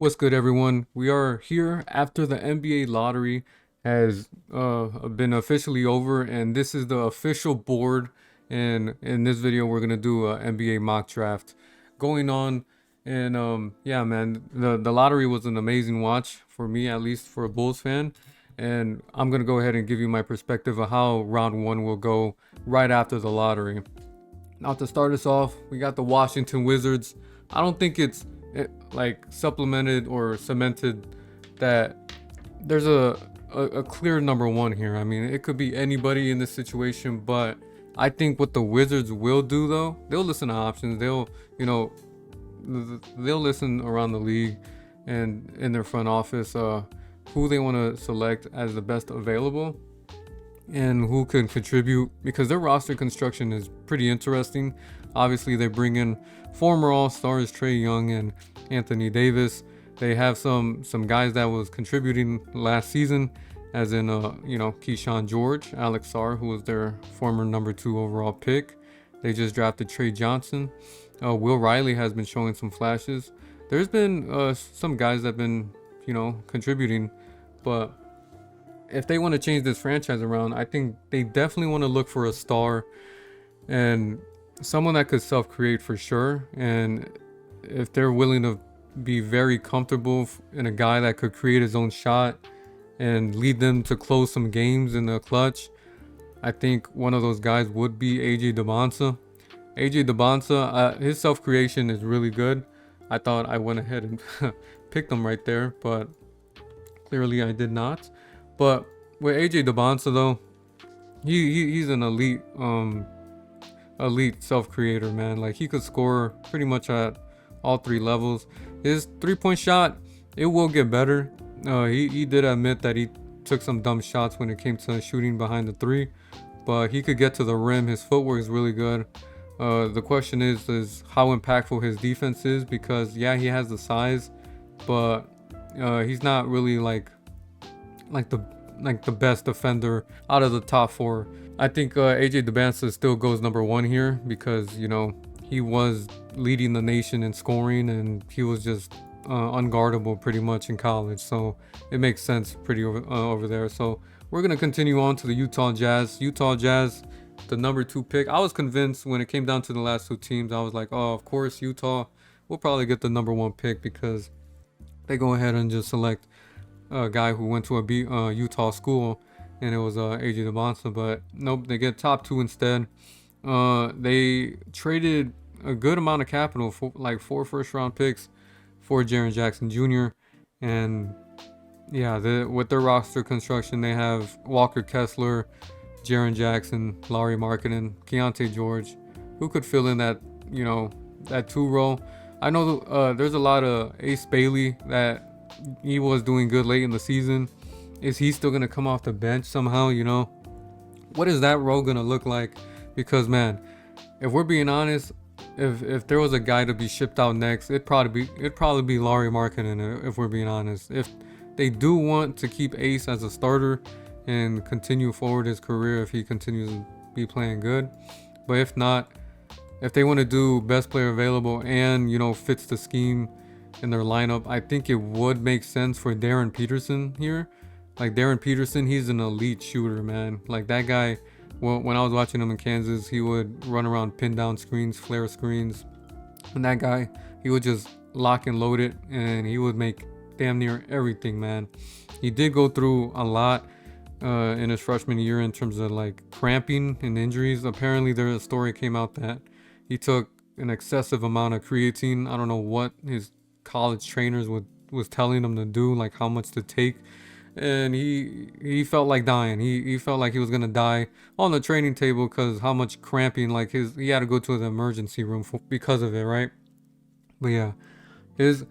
What's good, everyone? We are here after the NBA lottery has been officially over, and this is the official board. And in this video, we're gonna do a NBA mock draft going on. And yeah, man, the lottery was an amazing watch for me, at least for a Bulls fan. And I'm gonna go ahead and give you my perspective of how round one will go right after the lottery. Now to start us off, we got the Washington Wizards. I don't think it's like supplemented or cemented that there's a clear number one here. I mean, it could be anybody in this situation, but I think what the Wizards will do though, they'll listen to options. They'll listen around the league and in their front office who they want to select as the best available and who can contribute because their roster construction is pretty interesting. Obviously, they bring in former All-Stars Trae Young and Anthony Davis. They have some guys that was contributing last season, as in Keyshawn George, Alex Sarr, who was their former number 2 overall pick. They just drafted Trey Johnson. Will Riley has been showing some flashes. There's been some guys that have been contributing, but if they want to change this franchise around, I think they definitely want to look for a star and someone that could self-create for sure. And if they're willing to be very comfortable in a guy that could create his own shot and lead them to close some games in the clutch, I think one of those guys would be AJ DeBonsa. AJ DeBonsa, his self-creation is really good. I thought I went ahead and picked him right there, but clearly I did not. But with AJ DeBonsa though, he's an elite self-creator, man. Like, he could score pretty much at all three levels. His three-point shot, it will get better. He did admit that he took some dumb shots when it came to shooting behind the three, but he could get to the rim. His footwork is really good. The question is how impactful his defense is, because yeah, he has the size, but he's not really like the best defender out of the top four. I think AJ DeBansa still goes number one here because he was leading the nation in scoring and he was just unguardable pretty much in college, so it makes sense pretty over there. So we're gonna continue on to the Utah Jazz. Utah Jazz, the number 2 pick. I was convinced when it came down to the last two teams. I was like, oh, of course Utah will probably get the number 1 pick because they go ahead and just select a guy who went to a Utah school, and it was AJ DeBonsa. But nope, they get top 2 instead. They traded a good amount of capital, for like 4 first-round picks for Jaren Jackson Jr. And yeah, with their roster construction, they have Walker Kessler, Jaren Jackson, Larry Markkinen, Keontae George, who could fill in that 2 role. I know there's a lot of Ace Bailey that he was doing good late in the season. Is he still gonna come off the bench somehow? What is that role gonna look like? Because man, if we're being honest, if there was a guy to be shipped out next, it'd probably be Larry Markkinen. If we're being honest, if they do want to keep Ace as a starter and continue forward his career, if he continues to be playing good, but if not, if they want to do best player available and fits the scheme in their lineup, I think it would make sense for Darren Peterson here. Like, Darren Peterson, he's an elite shooter, man. Like, that guy, well, when I was watching him in Kansas, he would run around, pin down screens, flare screens, and that guy, he would just lock and load it, and he would make damn near everything, man. He did go through a lot in his freshman year in terms of like cramping and injuries. Apparently, there's a story came out that he took an excessive amount of creatine. I don't know what his college trainers was telling him to do, like how much to take, and he felt like dying. He felt like he was gonna die on the training table because how much cramping, like he had to go to the emergency room because of it, right? But yeah, he's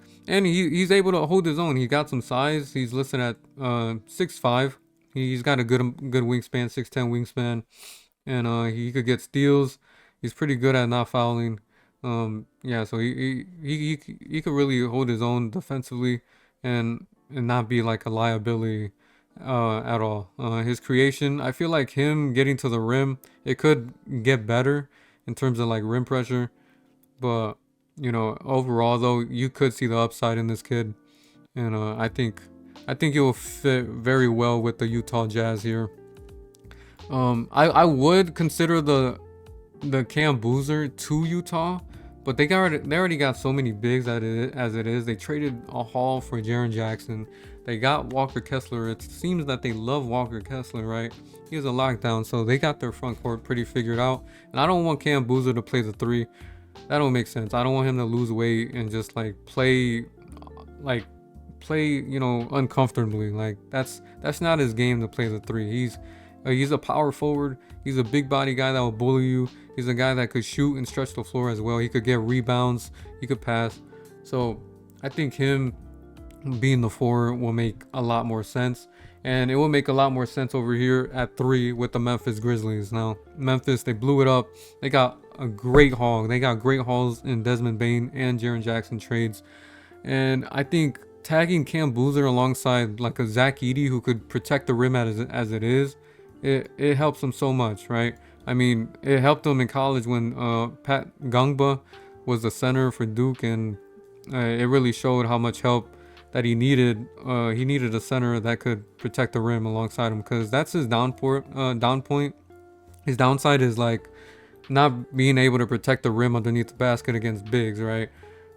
able to hold his own. He got some size. He's listed at 6'5". He's got a good wingspan, 6'10" wingspan, and he could get steals. He's pretty good at not fouling. Yeah, so he could really hold his own defensively and not be like a liability at all. His creation, I feel like him getting to the rim, it could get better in terms of like rim pressure, but overall though, you could see the upside in this kid. and I think it will fit very well with the Utah Jazz here. I would consider the Cam Boozer to Utah, but they already got so many bigs as it is. They traded a haul for Jaren Jackson. They got Walker Kessler. It seems that they love Walker Kessler, right? He has a lockdown, so they got their front court pretty figured out. And I don't want Cam Boozer to play the 3. That don't make sense. I don't want him to lose weight and just like play, you know, uncomfortably. Like that's not his game to play the 3. He's a power forward. He's a big body guy that will bully you. He's a guy that could shoot and stretch the floor as well. He could get rebounds. He could pass. So I think him being the 4 will make a lot more sense. And it will make a lot more sense over here at 3 with the Memphis Grizzlies. Now, Memphis, they blew it up. They got a great haul. They got great hauls in Desmond Bane and Jaren Jackson trades. And I think tagging Cam Boozer alongside like a Zach Edey who could protect the rim as it is, it helps him so much, right? I mean, it helped him in college when Pat Gungba was the center for Duke, and it really showed how much help that he needed. He needed a center that could protect the rim alongside him, because that's his down point. His downside is like not being able to protect the rim underneath the basket against bigs, right?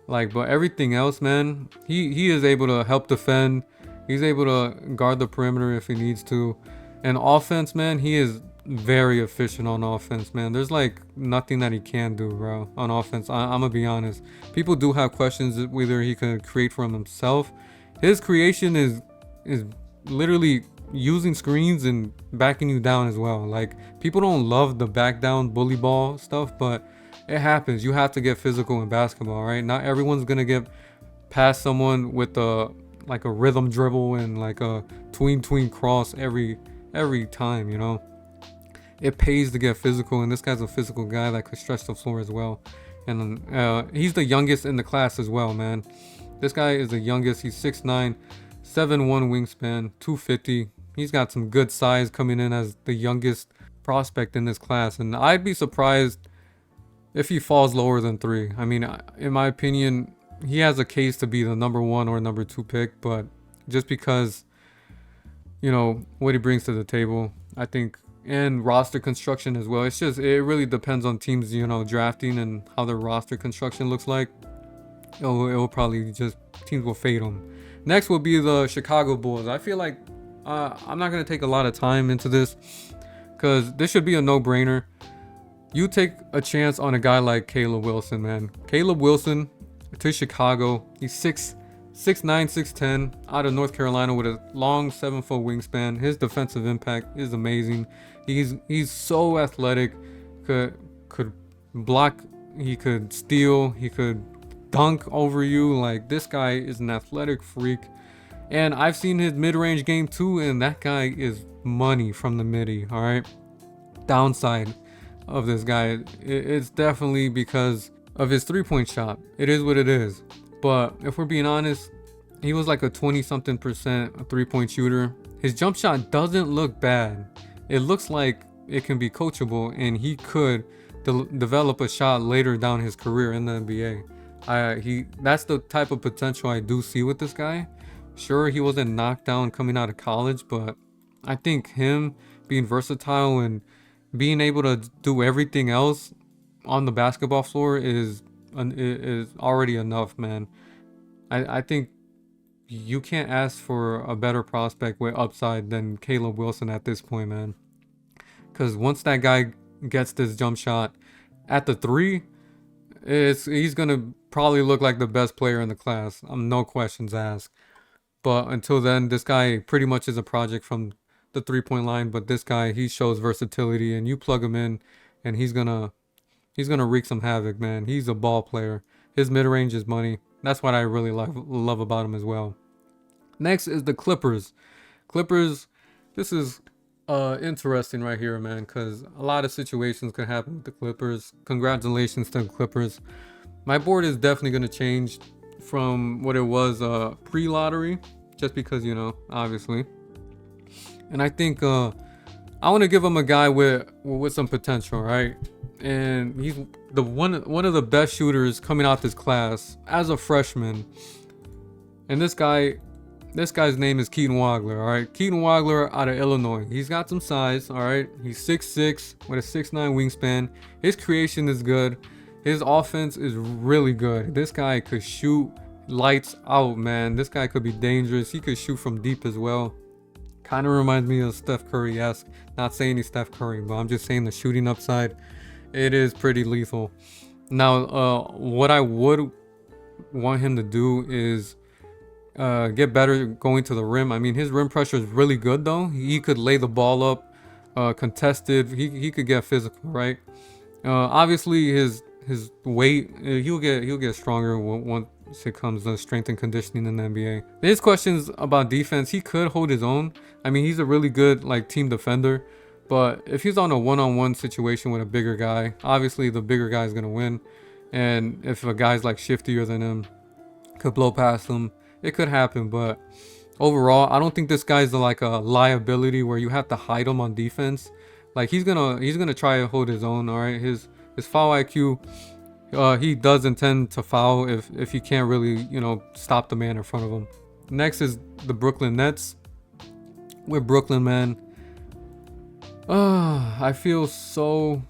Like, but everything else, man, he is able to help defend. He's able to guard the perimeter if he needs to. And offense, man, he is very efficient on offense, man. There's like nothing that he can do, bro, on offense. I'm gonna be honest. People do have questions whether he can create for himself. His creation is literally using screens and backing you down as well. Like, people don't love the back down bully ball stuff, but it happens. You have to get physical in basketball, right? Not everyone's gonna get past someone with a rhythm dribble and like a tween cross every time, you know. It pays to get physical, and this guy's a physical guy that could stretch the floor as well. And he's the youngest in the class as well, man. This guy is the youngest. He's 6'9", 7'1" wingspan, 250. He's got some good size coming in as the youngest prospect in this class, and I'd be surprised if he falls lower than 3. I mean, in my opinion, he has a case to be the number 1 or number 2 pick, but just because, you know, what he brings to the table, I think, and roster construction as well. It really depends on teams, you know, drafting and how their roster construction looks like. It will probably just, teams will fade them. Next will be the Chicago Bulls. I feel like I'm not going to take a lot of time into this, because this should be a no-brainer. You take a chance on a guy like Caleb Wilson, man. Caleb Wilson to Chicago. He's 6'9", 6'10", out of North Carolina with a long 7-foot wingspan. His defensive impact is amazing. He's so athletic. Could block. He could steal. He could dunk over you. Like, this guy is an athletic freak. And I've seen his mid-range game too, and that guy is money from the midi. All right. Downside of this guy, it's definitely because of his 3-point shot. It is what it is. But if we're being honest, he was like a 20-something percent 3-point shooter. His jump shot doesn't look bad. It looks like it can be coachable, and he could develop a shot later down his career in the NBA. That's the type of potential I do see with this guy. Sure, he wasn't knocked down coming out of college, but I think him being versatile and being able to do everything else on the basketball floor is already enough, man. I think you can't ask for a better prospect with upside than Caleb Wilson at this point, man. Because once that guy gets this jump shot at the 3, he's gonna probably look like the best player in the class. No questions asked. But until then, this guy pretty much is a project from the 3-point line. But this guy, he shows versatility, and you plug him in, and he's gonna wreak some havoc, man. He's a ball player. His mid-range is money. That's what I really love about him as well. Next is the Clippers. This is interesting right here, man, because a lot of situations could happen with the Clippers. Congratulations to the Clippers. My board is definitely going to change from what it was pre-lottery, just because, you know, obviously. And I think I want to give him a guy with some potential, right? And he's the one of the best shooters coming out this class as a freshman. And this guy This guy's name is Keaton Wagler, all right? Keaton Wagler out of Illinois. He's got some size, all right? He's 6'6" with a 6'9" wingspan. His creation is good. His offense is really good. This guy could shoot lights out, man. This guy could be dangerous. He could shoot from deep as well. Kind of reminds me of Steph Curry-esque. Not saying he's Steph Curry, but I'm just saying the shooting upside, it is pretty lethal. Now, what I would want him to do is get better going to the rim. I mean, his rim pressure is really good though. He could lay the ball up, contested. He could get physical, right? Obviously, his weight, he'll get stronger once it comes to strength and conditioning in the NBA. His questions about defense, he could hold his own. I mean, he's a really good like team defender, but if he's on a one-on-one situation with a bigger guy, obviously the bigger guy is gonna win. And if a guy's like shiftier than him, could blow past him, it could happen. But overall, I don't think this guy's like a liability where you have to hide him on defense. Like he's gonna try to hold his own. All right, his foul IQ, he does intend to foul if he can't really stop the man in front of him. Next is the Brooklyn Nets. With Brooklyn, man, I feel so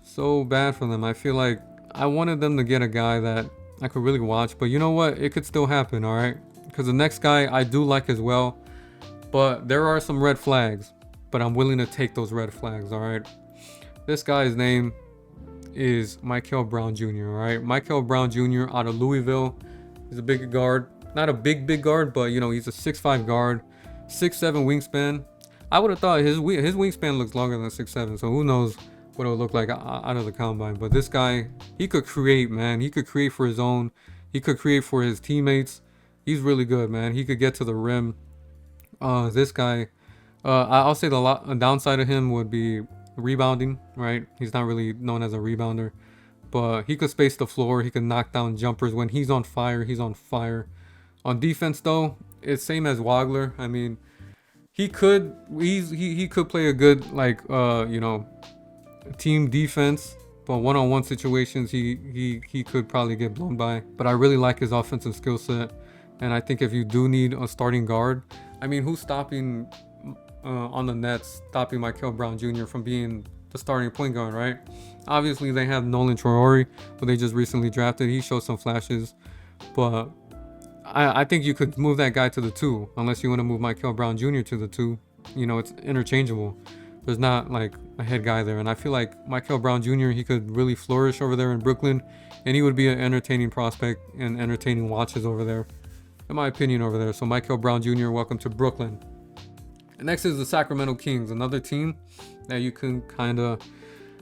bad for them. I feel like I wanted them to get a guy that I could really watch, but you know what? It could still happen, all right? Because the next guy I do like as well, but there are some red flags, but I'm willing to take those red flags, all right? This guy's name is Michael Brown Jr., all right? Michael Brown Jr. out of Louisville. He's a big guard. Not a big guard, but, he's a 6'5" guard, 6'7" wingspan. I would have thought his wingspan looks longer than 6'7", so who knows what it would look like out of the combine. But this guy, he could create, man. He could create for his own. He could create for his teammates. He's really good, man. He could get to the rim. This guy, I'll say the downside of him would be rebounding, right? He's not really known as a rebounder, but he could space the floor. He could knock down jumpers. When he's on fire, he's on fire. On defense, though, it's same as Wagler. I mean, he could play a good team defense, but one-on-one situations he could probably get blown by. But I really like his offensive skill set, and I think if you do need a starting guard, I mean, who's stopping on the Nets, stopping Michael Brown Jr. from being the starting point guard, right? Obviously they have Nolan Traore, who they just recently drafted. He showed some flashes, but I think you could move that guy to the 2, unless you want to move Michael Brown Jr. to the 2. It's interchangeable. There's not like a head guy there, and I feel like Michael Brown Jr., he could really flourish over there in Brooklyn, and he would be an entertaining prospect and entertaining watches over there, in my opinion, over there. So Michael Brown Jr., welcome to Brooklyn. And next is the Sacramento Kings, another team that you can kind of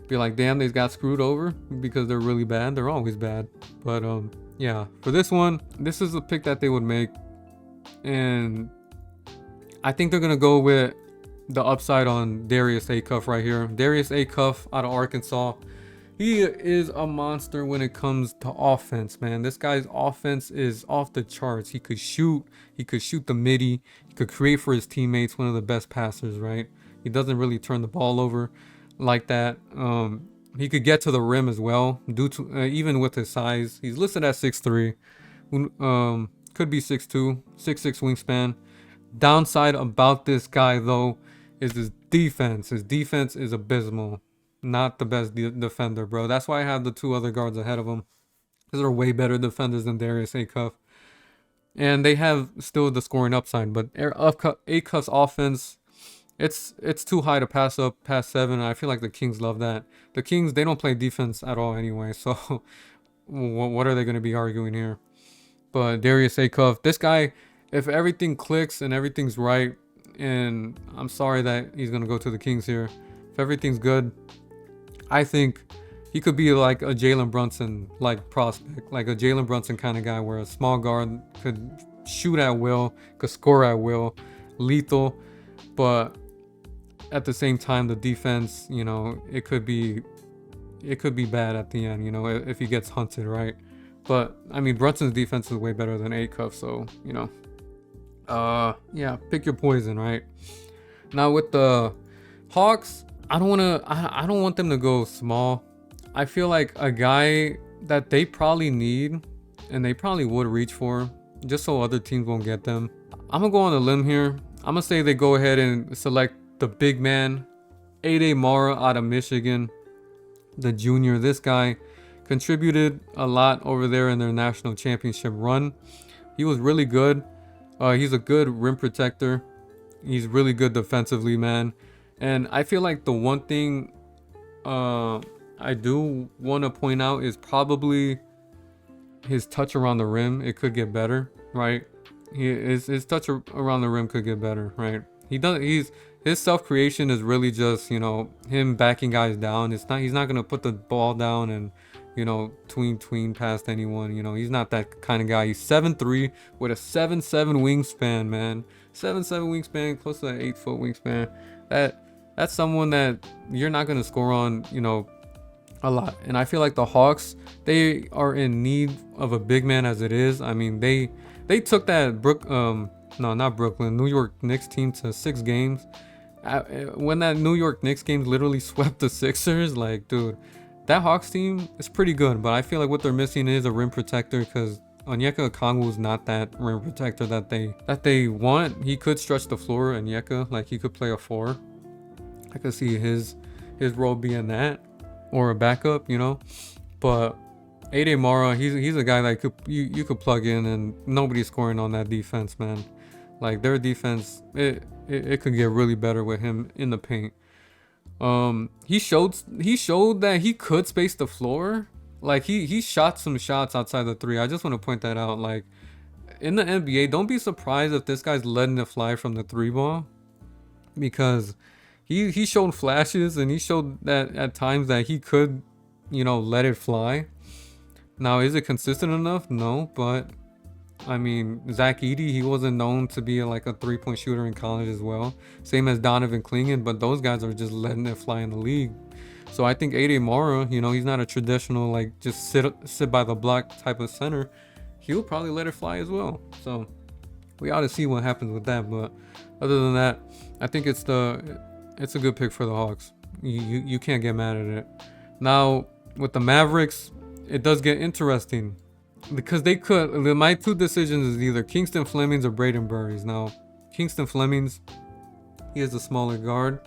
be like, damn, they got screwed over because they're really bad. They're always bad, but yeah, for this one, this is a pick that they would make, and I think they're gonna go with the upside on Darius Acuff right here. Darius Acuff out of Arkansas. He is a monster when it comes to offense, man. This guy's offense is off the charts. He could shoot. He could shoot the midi. He could create for his teammates. One of the best passers, right? He doesn't really turn the ball over like that. He could get to the rim as well, due to even with his size. He's listed at 6'3", could be 6'2", 6'6" wingspan. Downside about this guy though is his defense. His defense is abysmal. Not the best defender, bro. That's why I have the 2 other guards ahead of him. These are way better defenders than Darius Acuff, and they have still the scoring upside. But Acuff's offense, it's too high to pass up past 7. I feel like the Kings love that. The Kings, they don't play defense at all anyway, so what are they going to be arguing here? But Darius Acuff, this guy, if everything clicks and everything's right, and I'm sorry that he's going to go to the Kings here. If everything's good, I think he could be like a Jalen Brunson like prospect, like a Jalen Brunson kind of guy where a small guard could shoot at will, could score at will, lethal, but at the same time, the defense, it could be bad at the end, if he gets hunted, right? But I mean, Brunson's defense is way better than Acuff, so yeah, pick your poison, right? Now with the Hawks, I don't want them to go small. I feel like a guy that they probably need and they probably would reach for just so other teams won't get them. I'm gonna go on a limb here. I'm gonna say they go ahead and select the big man, A.J. Mara out of Michigan, the junior. This guy contributed a lot over there in their national championship run. He was really good. He's a good rim protector. He's really good defensively, man. And I feel like the one thing I do want to point out is probably his touch around the rim. It could get better, right? His touch around the rim could get better, right? His self creation is really just, you know, him backing guys down. He's not gonna put the ball down and, you know, tween past anyone. You know, he's not that kind of guy. He's 7'3" with a 7'7" wingspan, man. 7'7" wingspan, close to an 8-foot wingspan. That's someone that you're not gonna score on, you know, a lot. And I feel like the Hawks, they are in need of a big man as it is. I mean, they took that New York Knicks team to 6 games. When that New York Knicks game literally swept the Sixers, like, dude, that Hawks team is pretty good. But I feel like what they're missing is a rim protector, because Onyeka Okongwu is not that rim protector that they want. He could stretch the floor, Onyeka, like he could play a 4. I could see his role being that, or a backup, you know. But A.J. Mara, he's a guy that you could plug in, and nobody's scoring on that defense, man. Like, their defense, it could get really better with him in the paint. He showed that he could space the floor. Like, he shot some shots outside the 3. I just want to point that out. Like, in the NBA, don't be surprised if this guy's letting it fly from the 3 ball, because he showed flashes, and he showed that at times that he could, you know, let it fly. Now, is it consistent enough? No, but I mean, Zach Edey, he wasn't known to be like a 3-point shooter in college as well. Same as Donovan Clingan, but those guys are just letting it fly in the league. So I think A.J. Mara, you know, he's not a traditional, like, just sit by the block type of center. He'll probably let it fly as well. So we ought to see what happens with that. But other than that, I think it's a good pick for the Hawks. You can't get mad at it. Now, with the Mavericks, it does get interesting, because my 2 decisions is either Kingston Flemings or Braden Burries. Now, Kingston Flemings, he is a smaller guard.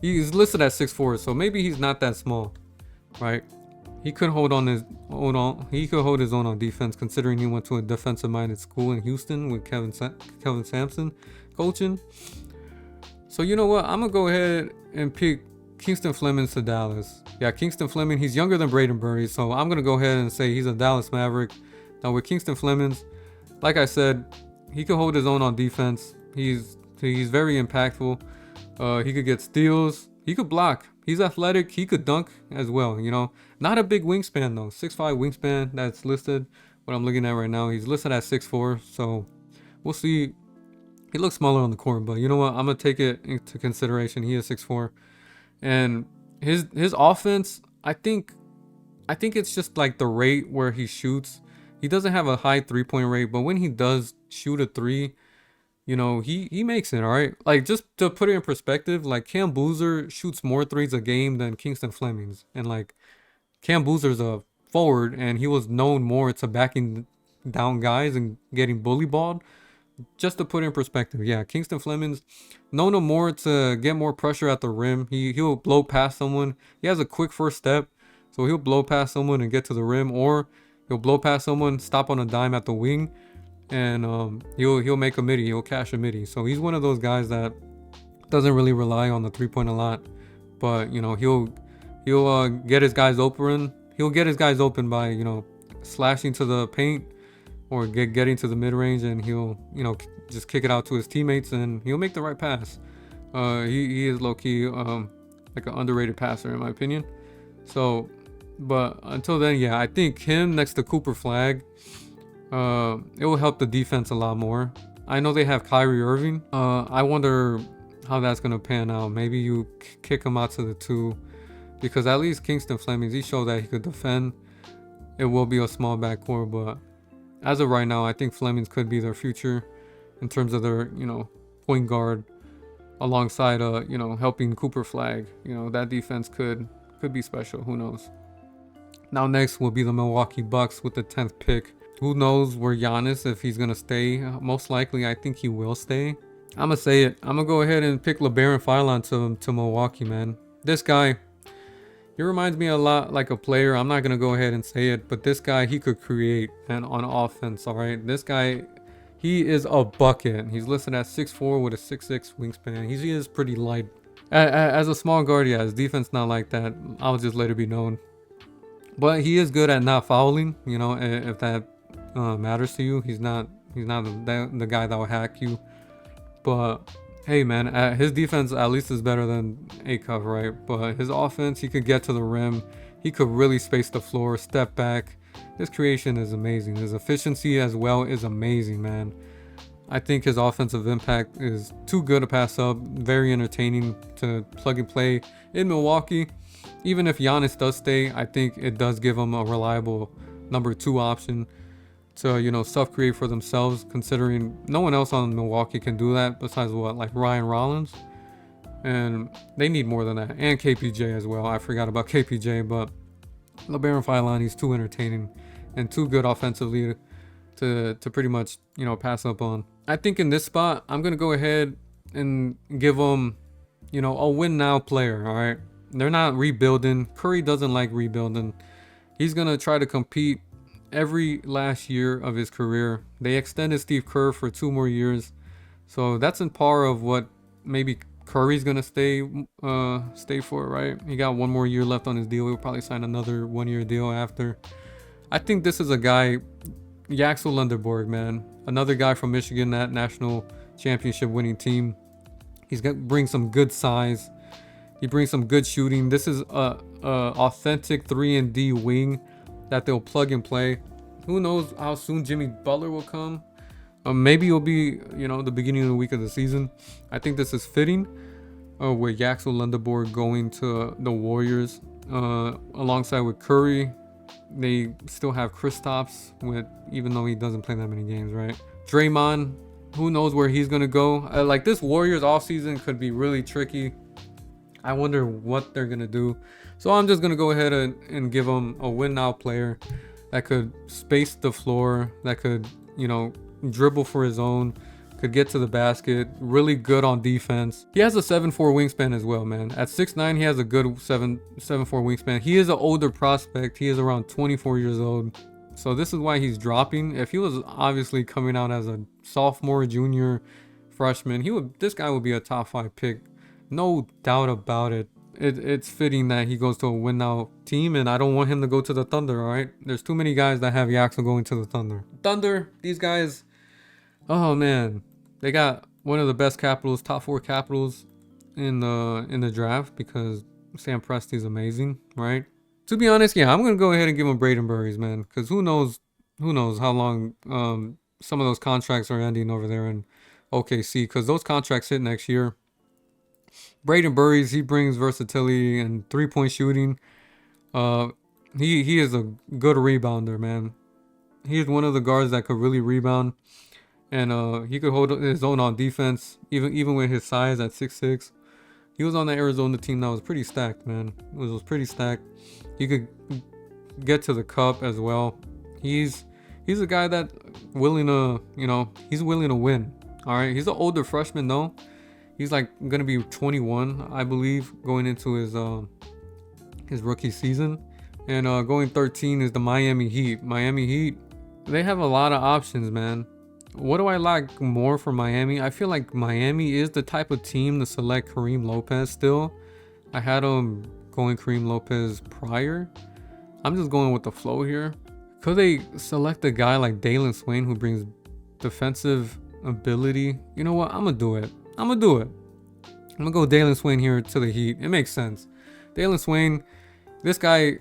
He's listed at 6'4", so maybe he's not that small, right? He could hold his own on defense, considering he went to a defensive-minded school in Houston with Kevin Sampson coaching. So you know what? I'm gonna go ahead and pick Kingston Flemings to Dallas. Yeah, Kingston Fleming, he's younger than Braden Burries, so I'm gonna go ahead and say he's a Dallas Maverick. Now with Kingston Flemings, like I said, he could hold his own on defense. He's very impactful. He could get steals. He could block. He's athletic. He could dunk as well. You know, not a big wingspan though. 6'5" wingspan that's listed. What I'm looking at right now, he's listed at 6'4". So we'll see. He looks smaller on the court, but you know what? I'm gonna take it into consideration. He is 6'4", and his offense, I think it's just like the rate where he shoots. He doesn't have a high 3-point rate, but when he does shoot a 3, you know, he makes it, all right? Like, just to put it in perspective, like, Cam Boozer shoots more 3s a game than Kingston Flemings. And, like, Cam Boozer's a forward, and he was known more to backing down guys and getting bully balled. Just to put it in perspective, yeah, Kingston Flemings, known him more to get more pressure at the rim. He'll blow past someone. He has a quick first step, so he'll blow past someone and get to the rim, or he'll blow past someone, stop on a dime at the wing, and he'll make a midi. He'll cash a midi. So he's one of those guys that doesn't really rely on the 3-point a lot, but you know, he'll get his guys open. He'll get his guys open by, you know, slashing to the paint, or getting to the mid-range, and he'll, you know, just kick it out to his teammates, and he'll make the right pass. He is low-key like an underrated passer in my opinion. So, but until then, yeah, I think him next to Cooper Flag, it will help the defense a lot more. I know they have Kyrie Irving. I wonder how that's gonna pan out. Maybe you kick him out to the 2, because at least Kingston Flemings, he showed that he could defend. It will be a small backcourt, but as of right now, I think Flemings could be their future in terms of their, you know, point guard, alongside you know, helping Cooper Flag. You know, that defense could be special. Who knows? Now next will be the Milwaukee Bucks with the 10th pick. Who knows where Giannis, if he's gonna stay? Most likely, I think he will stay. I'm gonna say it. I'm gonna go ahead and pick LeBaron Philon to Milwaukee, man. This guy, he reminds me a lot like a player. I'm not gonna go ahead and say it, but this guy, he could create, man, on offense. All right, this guy, he is a bucket. He's listed at 6'4" with a 6'6" wingspan. He is pretty light. As a small guard, yeah, his defense not like that. I'll just let it be known. But he is good at not fouling. You know, if that matters to you, he's not the guy that will hack you. But hey, man, his defense at least is better than Akov, right? But his offense, he could get to the rim. He could really space the floor, step back. His creation is amazing. His efficiency as well is amazing, man. I think his offensive impact is too good to pass up. Very entertaining to plug and play in Milwaukee. Even if Giannis does stay, I think it does give him a reliable number 2 option to, you know, self-create for themselves, considering no one else on Milwaukee can do that besides what, like Ryan Rollins. And they need more than that. And KPJ as well. I forgot about KPJ, but LeBaron Philon, he's too entertaining and too good offensively to pretty much, you know, pass up on. I think in this spot, I'm going to go ahead and give him, you know, a win now player, all right? They're not rebuilding. Curry doesn't like rebuilding. He's going to try to compete every last year of his career. They extended Steve Kerr for 2 more years. So that's in par of what maybe Curry's going to stay for, right? He got 1 more year left on his deal. He'll probably sign another 1-year deal after. I think this is a guy, Yaxel Lunderborg, man. Another guy from Michigan, that national championship winning team. He's got brings some good size. He brings some good shooting. This is a authentic 3-and-D wing that they'll plug and play. Who knows how soon Jimmy Butler will come? Maybe it'll be, you know, the beginning of the week of the season. I think this is fitting with Yaxel Lunderborg going to the Warriors alongside with Curry. They still have Kristaps, even though he doesn't play that many games, right? Draymond, who knows where he's gonna go? Like this Warriors offseason could be really tricky. I wonder what they're gonna do. So I'm just gonna go ahead and give them a win now player that could space the floor, that could, you know, dribble for his own, could get to the basket, really good on defense. He has a 7'4" wingspan as well, man. At 6'9", he has a good 7'4" wingspan. He is an older prospect. He is around 24 years old. So this is why he's dropping. If he was obviously coming out as a sophomore, junior, freshman, this guy would be a top 5 pick. No doubt about it. It's fitting that he goes to a win now team, and I don't want him to go to the Thunder, all right? There's too many guys that have Yaxel going to the Thunder. Thunder, these guys, oh man, they got one of the best capitals, top 4 capitals in the draft, because Sam Presti's amazing, right? To be honest, yeah, I'm gonna go ahead and give him Braden Burries, man, because who knows how long some of those contracts are ending over there in OKC, because those contracts hit next year. Braden Burries, he brings versatility and 3-point shooting. He is a good rebounder, man. He is one of the guards that could really rebound, and he could hold his own on defense, even with his size at 6'6". He was on the Arizona team that was pretty stacked, man. It was pretty stacked. He could get to the cup as well. He's a guy that willing to, you know, he's willing to win. All right, he's an older freshman though. He's like gonna be 21, I believe, going into his rookie season. And going 13 is the Miami Heat. Miami Heat, they have a lot of options, man. What do I like more for Miami? I feel like Miami is the type of team to select Kareem Lopez still. I had him going Kareem Lopez prior. I'm just going with the flow here. Could they select a guy like Dalen Swain who brings defensive ability? You know what? I'm gonna do it. I'm gonna go Dalen Swain here to the Heat. It makes sense. Dalen Swain, this guy.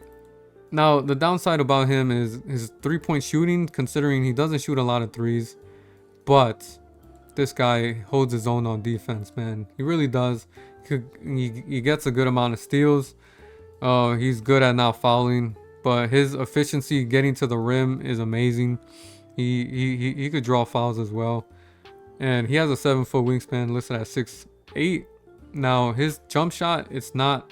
Now, the downside about him is his 3-point shooting, considering he doesn't shoot a lot of threes. But this guy holds his own on defense, man. He really does. He gets a good amount of steals. He's good at not fouling. But his efficiency getting to the rim is amazing. He could draw fouls as well. And he has a 7-foot wingspan listed at 6'8". Now, his jump shot, it's not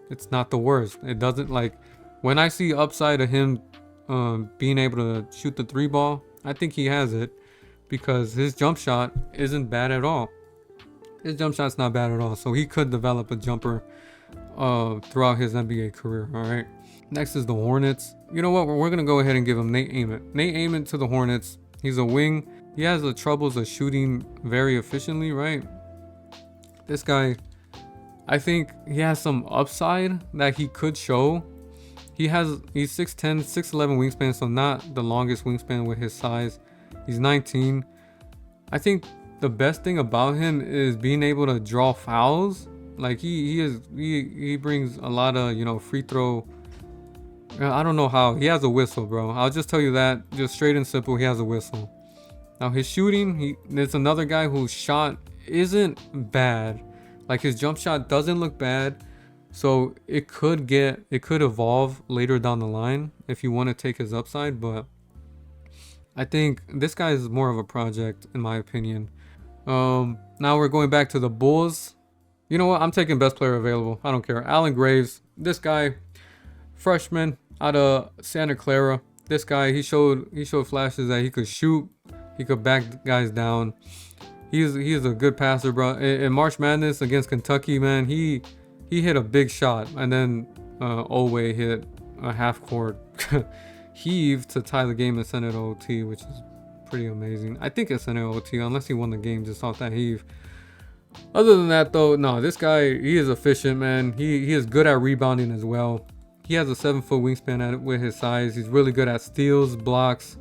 the worst. It doesn't, like, when I see upside of him being able to shoot the 3 ball, I think he has it because his jump shot isn't bad at all. His jump shot's not bad at all, so he could develop a jumper throughout his NBA career. All right. Next is the Hornets. You know what? We're gonna go ahead and give him Nate Ament. Nate Ament to the Hornets. He's a wing. He has the troubles of shooting very efficiently, right? This guy, I think he has some upside that he could show. He's 6'10", 6'11" wingspan, so not the longest wingspan with his size. He's 19. I think the best thing about him is being able to draw fouls. Like he brings a lot of, you know, free throw. I don't know how. He has a whistle, bro. I'll just tell you that, just straight and simple, he has a whistle. Now his shooting, there's another guy whose shot isn't bad. Like his jump shot doesn't look bad. So it could evolve later down the line if you want to take his upside, but I think this guy is more of a project in my opinion. Now we're going back to the Bulls. You know what? I'm taking best player available. I don't care. Allen Graves. This guy, freshman out of Santa Clara. This guy, he showed flashes that he could shoot. He could back guys down. He is a good passer, bro. In March Madness against Kentucky, man, he hit a big shot, and then Oweh hit a half court heave to tie the game and send it to OT, which is pretty amazing. I think it's sent it to OT unless he won the game just off that heave. Other than that, though, no, this guy, he is efficient, man. He is good at rebounding as well. He has a 7-foot wingspan with his size. He's really good at steals, blocks.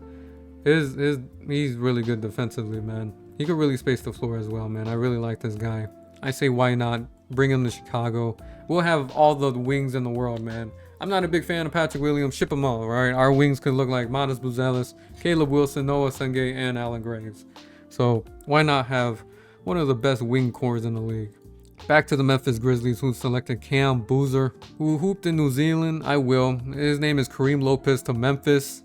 He's really good defensively, man. He could really space the floor as well, man. I really like this guy. I say why not? Bring him to Chicago. We'll have all the wings in the world, man. I'm not a big fan of Patrick Williams. Ship them all, right? Our wings could look like Matas Buzelis, Caleb Wilson, Noah Senge, and Allen Graves. So why not have one of the best wing cores in the league? Back to the Memphis Grizzlies, who selected Cam Boozer, who hooped in New Zealand. I will. His name is Kareem Lopez to Memphis.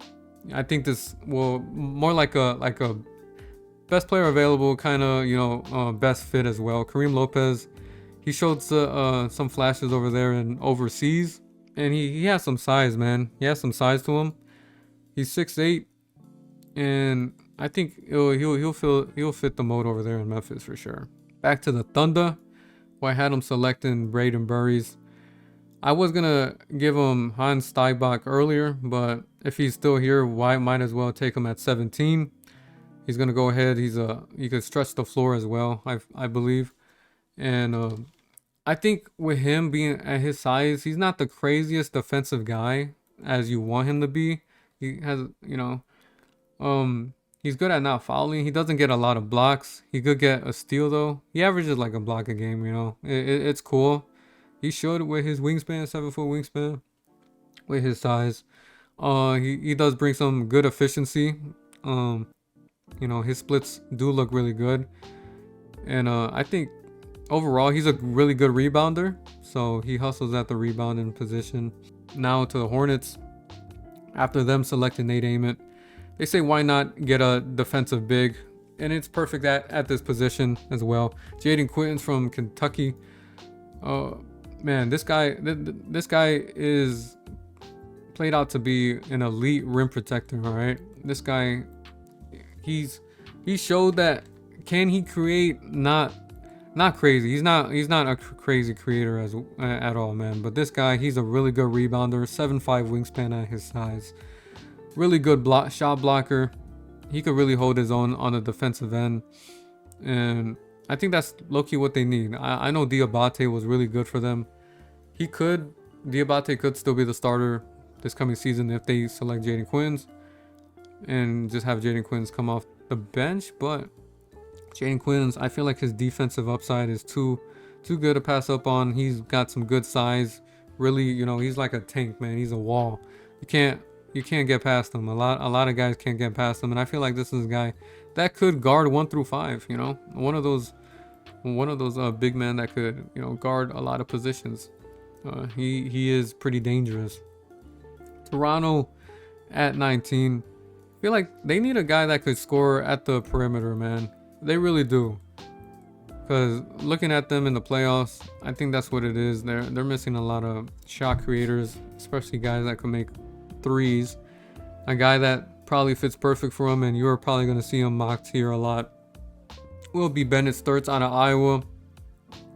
I think this will more like a best player available kind of, you know, best fit as well. Kareem Lopez, he showed some flashes over there and overseas, and he has some size, man. He has some size to him. He's 6'8", and I think he'll fit the mode over there in Memphis for sure. Back to the Thunder, where I had him selecting Braden Burries. I was gonna give him Hans Steinbach earlier, but if he's still here, might as well take him at 17. He's gonna go ahead. He could stretch the floor as well, I believe. And I think with him being at his size, he's not the craziest defensive guy as you want him to be. He has, you know, he's good at not fouling. He doesn't get a lot of blocks. He could get a steal though. He averages like a block a game, you know. It's cool. He showed it with his wingspan, 7-foot wingspan, with his size. He does bring some good efficiency. You know, his splits do look really good. And I think overall, he's a really good rebounder. So he hustles at the rebounding position. Now to the Hornets. After them selecting Nate Ament, they say why not get a defensive big? And it's perfect at this position as well. Jaden Quinton's from Kentucky. Man, this guy is played out to be an elite rim protector. All right, this guy, he showed that can he create? Not crazy. He's not a crazy creator at all, man. But this guy, he's a really good rebounder. 7'5" wingspan at his size. Really good shot blocker. He could really hold his own on the defensive end, and I think that's low-key what they need. I know Diabate was really good for them. Diabate could still be the starter this coming season if they select Jaden Quinns and just have Jaden Quinns come off the bench. But Jaden Quinns, I feel like his defensive upside is too good to pass up on. He's got some good size. Really, you know, he's like a tank, man. He's a wall. You can't get past him. A lot of guys can't get past him, and I feel like this is a guy that could guard 1 through 5. You know, one of those big men that could, you know, guard a lot of positions. He is pretty dangerous. Toronto at 19. I feel like they need a guy that could score at the perimeter, man. They really do. Because looking at them in the playoffs, I think that's what it is. They're missing a lot of shot creators, especially guys that can make threes. a guy that probably fits perfect for him, and you're probably going to see him mocked here a lot, will be Bennett Sturts out of Iowa.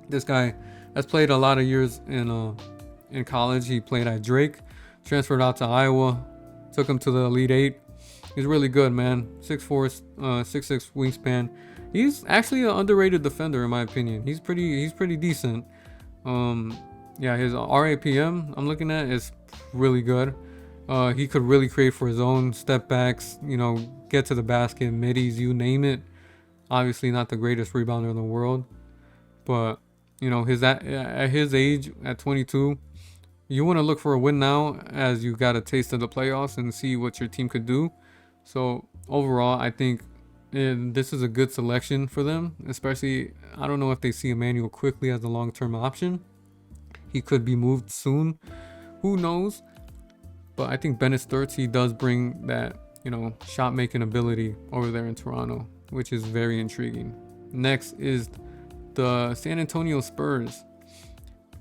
This guy has played a lot of years in college. He played at Drake, transferred out to Iowa, took him to the Elite Eight. He's really good, man. 6'4", 6'6" wingspan. He's actually an underrated defender in my opinion. He's pretty decent. Yeah, his RAPM I'm looking at is really good. He could really create for his own step backs, you know, get to the basket, middies, you name it. Obviously not the greatest rebounder in the world, but you know, at his age, at 22, you want to look for a win now, as you got a taste of the playoffs and see what your team could do. So overall, I think this is a good selection for them. Especially, I don't know if they see Emmanuel Quickly as a long-term option. He could be moved soon. Who knows? But I think Bennett Sturts, he does bring that, you know, shot-making ability over there in Toronto, which is very intriguing. Next is the San Antonio Spurs.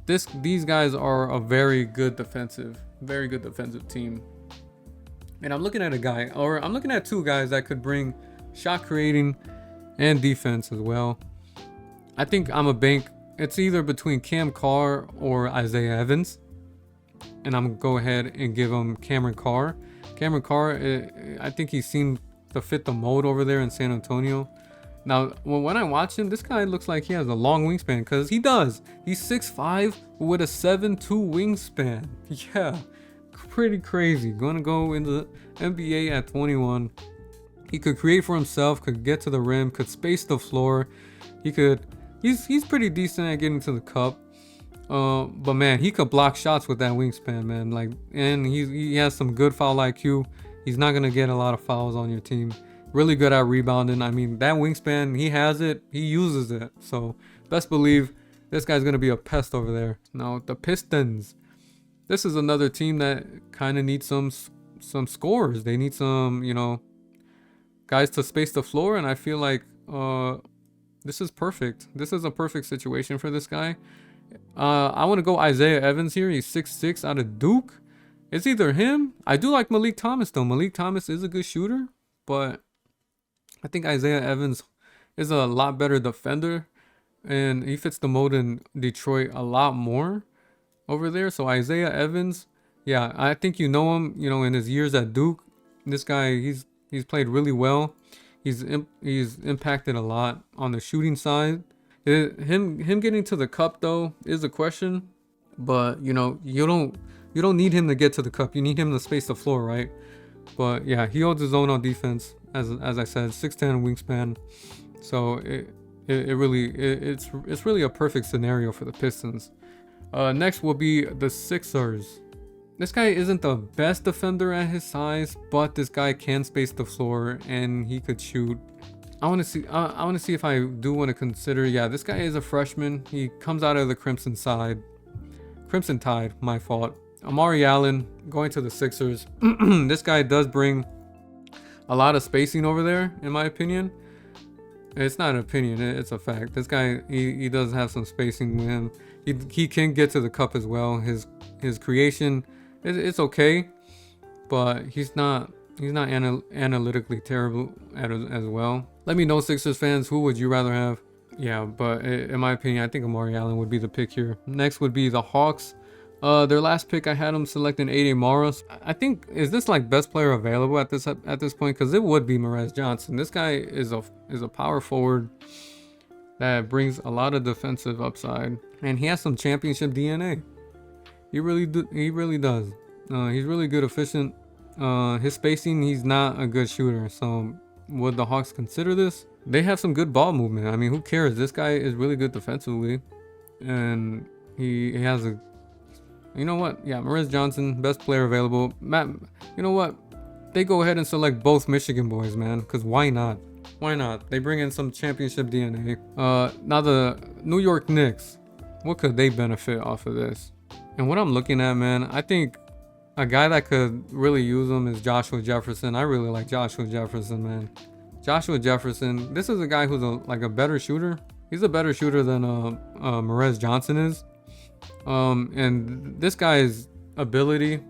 These guys are a very good defensive team. And I'm looking at two guys that could bring shot creating and defense as well. I think I'm a bank. It's either between Cam Carr or Isaiah Evans. And I'm going to go ahead and give him Cameron Carr. Cameron Carr, I think he seemed to fit the mold over there in San Antonio. Now, when I watch him, this guy looks like he has a long wingspan, because he does. He's 6'5" with a 7'2" wingspan. Yeah, pretty crazy. Gonna go into the NBA at 21. He could create for himself, could get to the rim, could space the floor. He's pretty decent at getting to the cup. But man, he could block shots with that wingspan, man. Like, and he has some good foul IQ. He's not gonna get a lot of fouls on your team. Really good at rebounding. I mean, that wingspan, he has it, he uses it. So best believe this guy's gonna be a pest over there. Now the Pistons. This is another team that kind of needs some scorers. They need some, you know, guys to space the floor, and I feel like this is perfect. This is a perfect situation for this guy. I want to go Isaiah Evans here. He's 6'6" out of Duke. It's either him. I do like Malik Thomas though. Malik Thomas is a good shooter, but I think Isaiah Evans is a lot better defender, and he fits the mold in Detroit a lot more over there. So Isaiah Evans, yeah, I think you know him, you know, in his years at Duke. This guy, he's played really well. He's impacted a lot on the shooting side. Him getting to the cup though is a question, but you know, you don't need him to get to the cup. You need him to space the floor, right? But yeah, he holds his own on defense. As I said, 6'10" wingspan. So it's really a perfect scenario for the Pistons. Next will be the Sixers. This guy isn't the best defender at his size, but this guy can space the floor and he could shoot. I want to see if I do want to consider. Yeah, this guy is a freshman. He comes out of the Crimson Tide. My fault. Amari Allen going to the Sixers. This guy does bring a lot of spacing over there, in my opinion. It's not an opinion, it's a fact. This guy, he does have some spacing with him. He can get to the cup as well. His creation, it's okay, but he's not analytically terrible as well. Let me know, Sixers fans, who would you rather have? Yeah, but in my opinion, I think Amari Allen would be the pick here. Next would be the Hawks. Their last pick, I had them selecting A.D. Morris. I think, is this like best player available at this point? Because it would be Merez Johnson. This guy is a power forward that brings a lot of defensive upside, and he has some championship DNA. He really does. He's really good, efficient. His spacing, he's not a good shooter. So would the Hawks consider this? They have some good ball movement. I mean, who cares? This guy is really good defensively, and he has a. You know what? Yeah, Merez Johnson, best player available. Matt, you know what? They go ahead and select both Michigan boys, man. Because why not? Why not? They bring in some championship DNA. Now the New York Knicks. What could they benefit off of this? And what I'm looking at, man, I think a guy that could really use them is Joshua Jefferson. I really like Joshua Jefferson, man. Joshua Jefferson. This is a guy who's a better shooter. He's a better shooter than Merez Johnson is. And this guy's ability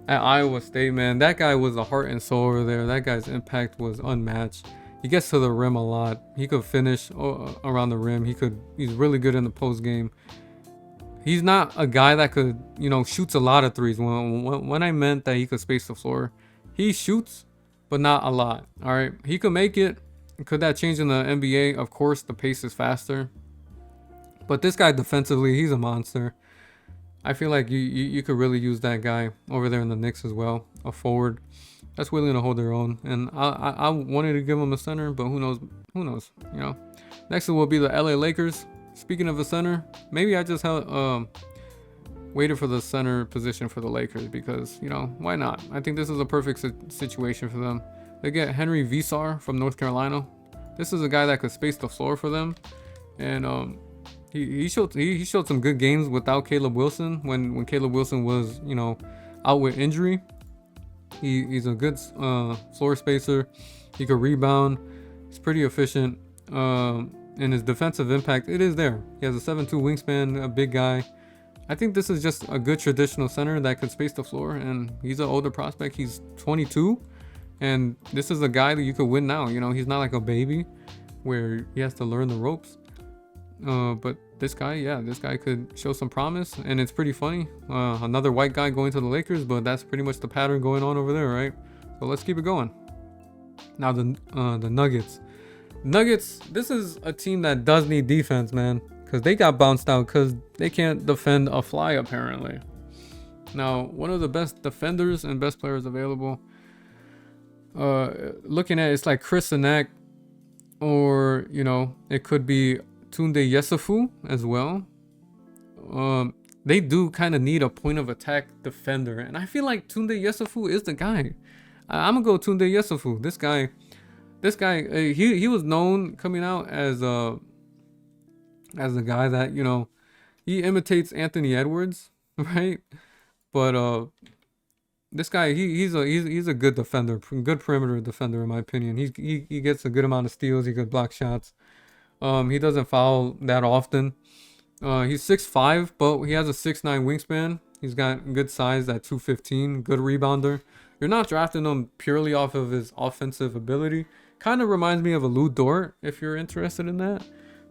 at Iowa State, man. That guy was the heart and soul over there. That guy's impact was unmatched. He gets to the rim a lot. He could finish around the rim. He's really good in the post game. He's not a guy that could, shoots a lot of threes. When I meant that he could space the floor, he shoots, but not a lot. All right, he could make it. Could that change in the NBA? Of course, the pace is faster. But this guy defensively, he's a monster. I feel like you could really use that guy over there in the Knicks as well, a forward that's willing to hold their own. And I wanted to give him a center, but who knows? Who knows? Next will be the LA Lakers. Speaking of a center, maybe I just waited for the center position for the Lakers because why not? I think this is a perfect situation for them. They get Henry Visar from North Carolina. This is a guy that could space the floor for them, and he showed some good games without Caleb Wilson when Caleb Wilson was out with injury. He's a good floor spacer. He could rebound. He's pretty efficient. And his defensive impact, it is there. He has a 7'2" wingspan, a big guy. I think this is just a good traditional center that could space the floor, and he's an older prospect. He's 22, and this is a guy that you could win now. He's not like a baby where he has to learn the ropes. But this guy could show some promise, and it's pretty funny. Another white guy going to the Lakers, but that's pretty much the pattern going on over there, right? So let's keep it going. Now the Nuggets. Nuggets, this is a team that does need defense, man, because they got bounced out because they can't defend a fly apparently. Now, one of the best defenders and best players available, looking at it's like Chris Sinak, or it could be Tunde Yesufu as well. They do kind of need a point of attack defender, and I feel like Tunde Yesufu is the guy. I'm gonna go Tunde Yesufu. This guy, he was known coming out as a guy that he imitates Anthony Edwards, right? But this guy, he's a good defender, good perimeter defender in my opinion. He gets a good amount of steals. He could block shots. He doesn't foul that often. He's 6'5", but he has a 6'9" wingspan. He's got good size at 215, good rebounder. You're not drafting him purely off of his offensive ability. Kind of reminds me of a Lou Dort, if you're interested in that.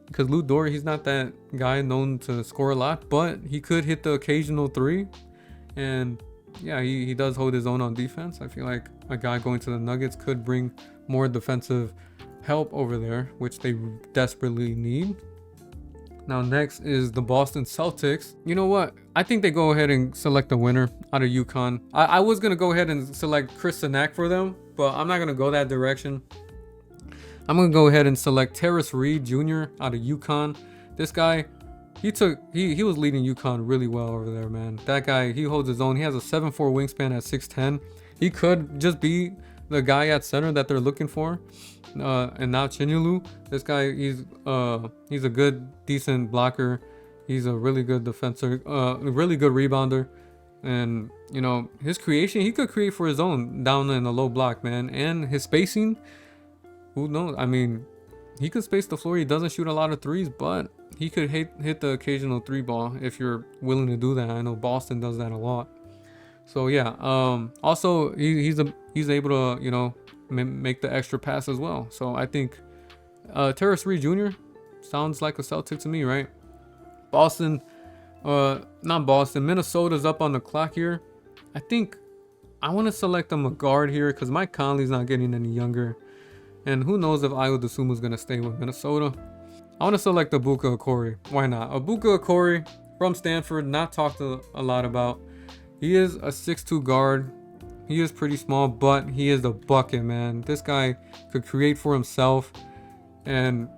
Because Lou Dort, he's not that guy known to score a lot, but he could hit the occasional three. And yeah, he does hold his own on defense. I feel like a guy going to the Nuggets could bring more defensive help over there, which they desperately need. Now next is the Boston Celtics. You know what? I think they go ahead and select a winner out of UConn. I was going to go ahead and select Chris Sinak for them, but I'm not going to go that direction. I'm going to go ahead and select Terrace Reed Jr. out of UConn. This guy, he was leading UConn really well over there, man. That guy, he holds his own. He has a 7'4" wingspan at 6'10". He could just be the guy at center that they're looking for. And now Chinulu, this guy, he's a good, decent blocker. He's a really good defender, really good rebounder. And, his creation, he could create for his own down in the low block, man. And his spacing, who knows? I mean, he could space the floor. He doesn't shoot a lot of threes, but he could hit the occasional three ball if you're willing to do that. I know Boston does that a lot. So yeah. Also, he's able to make the extra pass as well. So I think Terrace Reed Jr. sounds like a Celtic to me, right? Minnesota's up on the clock here. I think I want to select them a guard here because Mike Conley's not getting any younger. And who knows if Ayo Dosunmu is going to stay with Minnesota. I want to select Abuka Okori. Why not? Abuka Okori from Stanford, not talked a lot about. He is a 6'2" guard. He is pretty small, but he is a bucket, man. This guy could create for himself. And,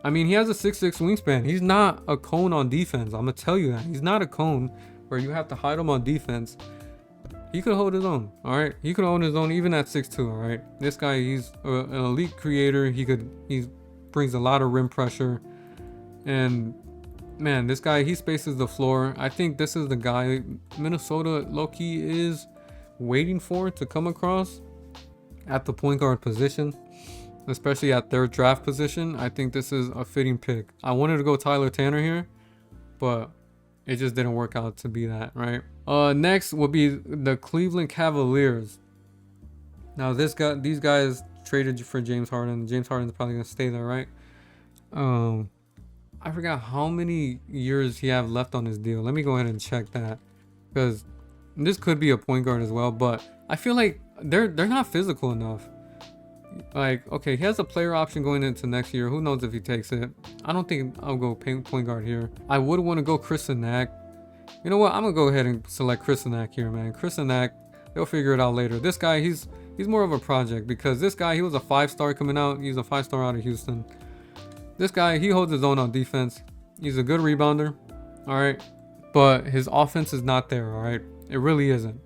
I mean, he has a 6'6" wingspan. He's not a cone on defense. I'm going to tell you that. He's not a cone where you have to hide him on defense. He could hold his own, all right? He could hold his own even at 6'2", all right? This guy, he's an elite creator. He brings a lot of rim pressure. And, man, this guy, he spaces the floor. I think this is the guy Minnesota low-key is waiting for to come across at the point guard position, especially at their draft position. I think this is a fitting pick. I wanted to go Tyler Tanner here, but it just didn't work out to be that, right? Next will be the Cleveland Cavaliers. Now these guys traded for James Harden. James Harden's probably gonna stay there, right? I forgot how many years he have left on his deal. Let me go ahead and check that, because this could be a point guard as well, but I feel like they're not physical enough. Like, okay, he has a player option going into next year. Who knows if he takes it? I don't think I'll go point guard here. I would want to go Chris Nack. You know what? I'm gonna go ahead and select Chris Nack here, man. Chris Nack, they'll figure it out later. This guy, he's more of a project, because this guy, he was a 5-star coming out. He's a 5-star out of Houston. This guy, he holds his own on defense. He's a good rebounder, all right, but his offense is not there, all right. It really isn't.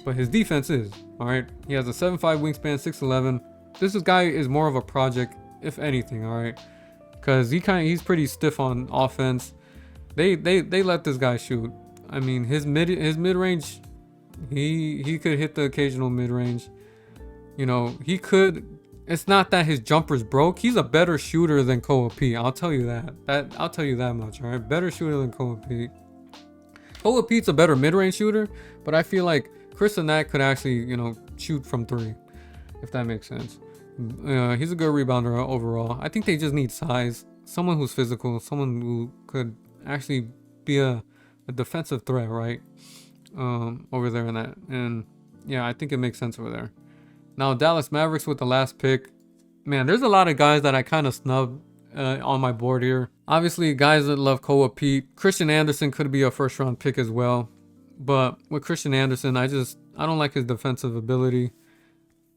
But his defense is, all right. He has a 7'5" wingspan, 6'11". This guy is more of a project, if anything, all right, because he's pretty stiff on offense. They let this guy shoot. I mean, his mid range, he could hit the occasional mid range. You know, he could. It's not that his jumper's broke. He's a better shooter than Koa P. I'll tell you that. I'll tell you that much. All right, better shooter than Koa P. Koa P's a better mid-range shooter, but I feel like Chris Nack could actually, you know, shoot from 3, if that makes sense. He's a good rebounder overall. I think they just need size, someone who's physical, someone who could actually be a defensive threat, right? Over there in that, and yeah, I think it makes sense over there. Now, Dallas Mavericks with the last pick. Man, there's a lot of guys that I kind of snubbed on my board here. Obviously, guys that love Koa Pete. Christian Anderson could be a first-round pick as well. But with Christian Anderson, I don't like his defensive ability.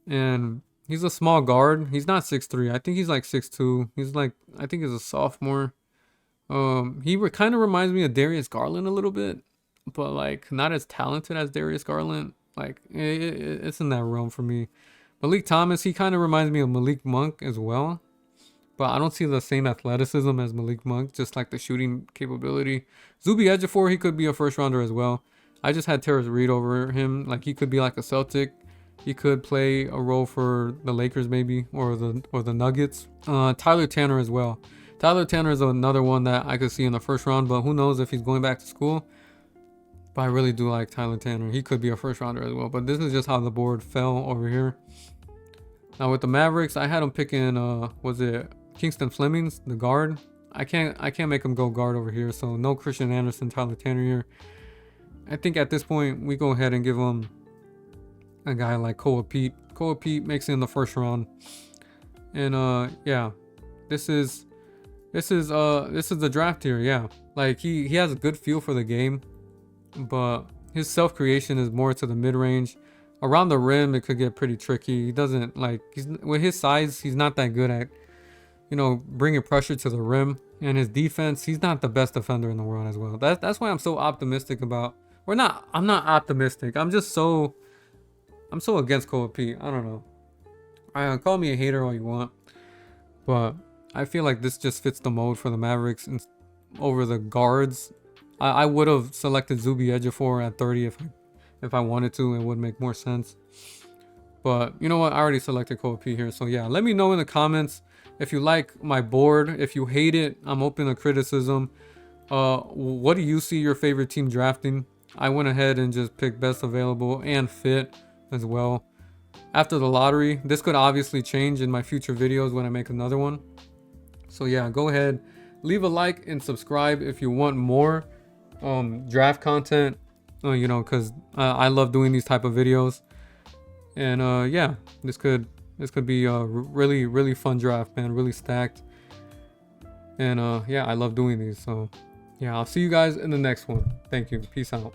And he's a small guard. He's not 6'3". I think he's like 6'2". He's like, I think he's a sophomore. He kind of reminds me of Darius Garland a little bit. But like, not as talented as Darius Garland. Like, it's in that realm for me. Malik Thomas, he kind of reminds me of Malik Monk as well. But I don't see the same athleticism as Malik Monk, just like the shooting capability. Zuby Ejiofor, he could be a first rounder as well. I just had Terrence Reed over him. Like, he could be like a Celtic. He could play a role for the Lakers maybe, or the Nuggets. Tyler Tanner as well. Tyler Tanner is another one that I could see in the first round, but who knows if he's going back to school. But I really do like Tyler Tanner. He could be a first rounder as well. But this is just how the board fell over here. Now with the Mavericks, I had him picking was it Kingston Flemings, the guard. I can't make him go guard over here. So no Christian Anderson, Tyler Tanner here. I think at this point we go ahead and give him a guy like Koa Pete. Koa Pete makes it in the first round. And yeah, this is the draft here. Yeah, like he has a good feel for the game. But his self-creation is more to the mid-range. Around the rim, it could get pretty tricky. He doesn't like, with his size, he's not that good at, you know, bringing pressure to the rim. And his defense, he's not the best defender in the world as well. That's why I'm so optimistic about, I'm not optimistic. I'm so against Koa Pete. I don't know. Call me a hater all you want, but I feel like this just fits the mold for the Mavericks and over the guards. I would have selected Zuby Ejiofor at 30 if I wanted to. It would make more sense. But you know what? I already selected Koa P here. So yeah, let me know in the comments if you like my board. If you hate it, I'm open to criticism. What do you see your favorite team drafting? I went ahead and just picked best available and fit as well. After the lottery, this could obviously change in my future videos when I make another one. So yeah, go ahead, leave a like and subscribe if you want more draft content, you know, because I love doing these type of videos. And yeah, this could be a really fun draft, man. Really stacked. And yeah, I love doing these. So yeah, I'll see you guys in the next one. Thank you. Peace out.